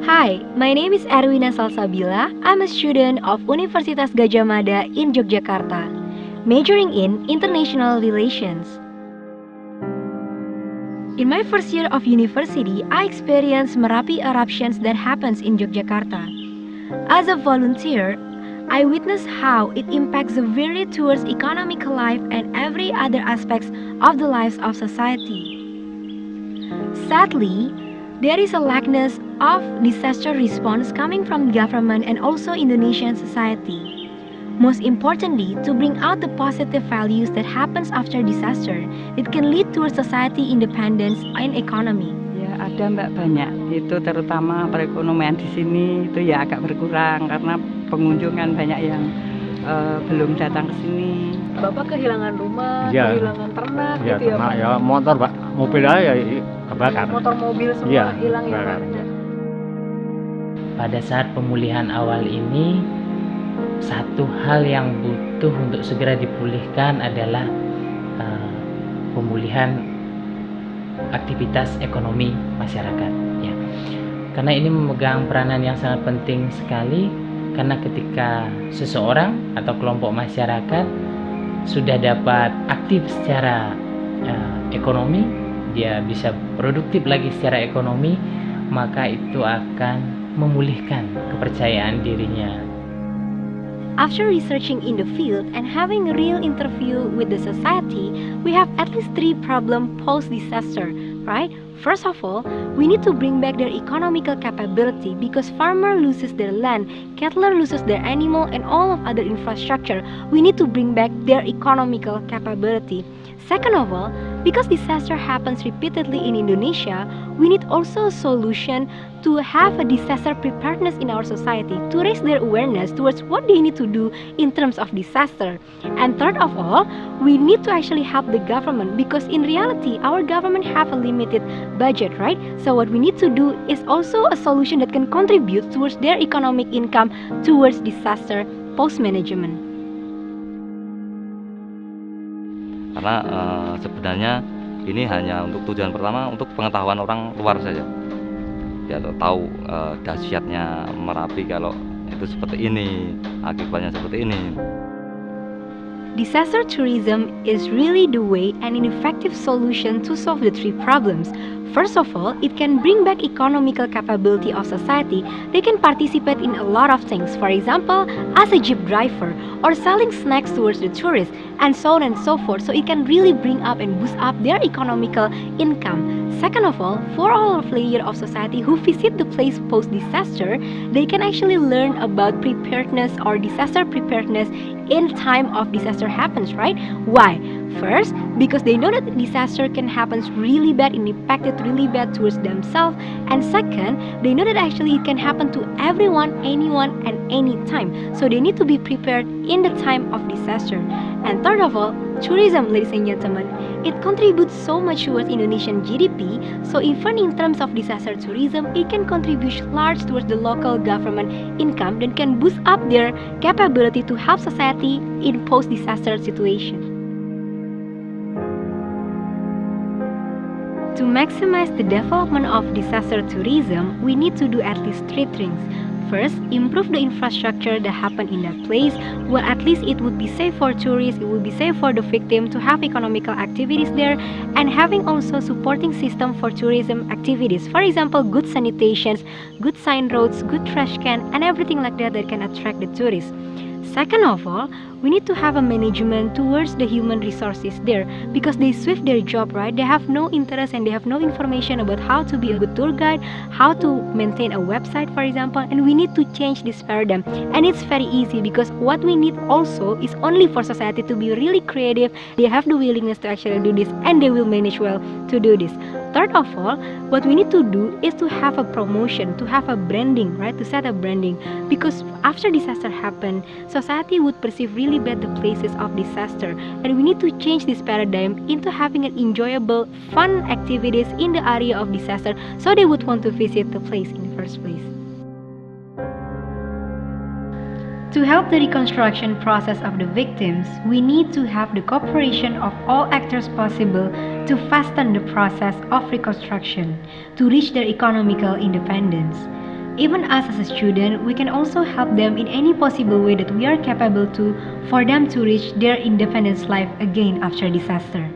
Hi, my name is Erwina Salsabila. I'm a student of Universitas Gadjah Mada in Yogyakarta, majoring in International Relations. In my first year of university, I experienced Merapi eruptions that happens in Yogyakarta. As a volunteer, I witnessed how it impacts severely towards economic life and every other aspects of the lives of society. Sadly, there is a lackness of disaster response coming from government and also Indonesian society. Most importantly, to bring out the positive values that happens after disaster, it can lead to a society independence and economy. Ya ada Mbak, banyak. Itu terutama perekonomian di sini itu ya agak berkurang karena pengunjung kan banyak yang belum datang ke sini. Bapak kehilangan rumah, Iya. kehilangan ternak Ya, gitu ya ternak Pak? ya, motor Pak, mobil aja kebakar. Motor mobil semua Iya, hilang ya kebakar. Pak? Pada saat pemulihan awal ini, satu hal yang butuh untuk segera dipulihkan adalah pemulihan aktivitas ekonomi masyarakat. Ya. Karena ini memegang peranan yang sangat penting sekali, karena ketika seseorang atau kelompok masyarakat sudah dapat aktif secara ekonomi, dia bisa produktif lagi secara ekonomi, maka itu akan memulihkan kepercayaan dirinya. After researching in the field and having a real interview with the society, we have at least 3 problems post-disaster, right? First of all, we need to bring back their economical capability because farmer loses their land, cattler loses their animal and all of other infrastructure. We need to bring back their economical capability. Second of all, because disaster happens repeatedly in Indonesia, we need also a solution to have a disaster preparedness in our society, to raise their awareness towards what they need to do in terms of disaster. And third of all, we need to actually help the government because in reality, our government have a limited budget, right? So what we need to do is also a solution that can contribute towards their economic income towards disaster post-management. Karena sebenarnya ini hanya untuk tujuan pertama untuk pengetahuan orang luar saja. Dia tahu dahsyatnya Merapi kalau itu seperti ini, akibatnya seperti ini. Disaster tourism is really the way and an effective solution to solve the 3 problems. First of all, it can bring back economical capability of society. They can participate in a lot of things. For example, as a jeep driver or selling snacks towards the tourists and so on and so forth. So it can really bring up and boost up their economical income. Second of all, for all of layer of society who visit the place post-disaster, they can actually learn about preparedness or disaster preparedness in time of disaster happens, right? Why? First, because they know that disaster can happen really bad and impact it really bad towards themselves. And second, they know that actually it can happen to everyone, anyone, and any time. So they need to be prepared in the time of disaster. And third of all, tourism, ladies and gentlemen, it contributes so much towards Indonesian GDP. So even in terms of disaster tourism, it can contribute large towards the local government income that can boost up their capability to help society in post-disaster situation. To maximize the development of disaster tourism, we need to do at least 3 things. First, improve the infrastructure that happen in that place, where at least it would be safe for tourists, it would be safe for the victim to have economical activities there, and having also supporting system for tourism activities. For example, good sanitations, good sign roads, good trash can, and everything like that that can attract the tourists. Second of all, we need to have a management towards the human resources there because they swift their job, right? They have no interest and they have no information about how to be a good tour guide, how to maintain a website, for example, and we need to change this paradigm. And it's very easy because what we need also is only for society to be really creative. They have the willingness to actually do this and they will manage well to do this. Third of all, what we need to do is to have a promotion, to have a branding, right? To set a branding because after disaster happen, society would perceive really bad the places of disaster, and we need to change this paradigm into having an enjoyable, fun activities in the area of disaster so they would want to visit the place in the first place. To help the reconstruction process of the victims, we need to have the cooperation of all actors possible to fasten the process of reconstruction, to reach their economical independence. Even us as a student, we can also help them in any possible way that we are capable to for them to reach their independence life again after disaster.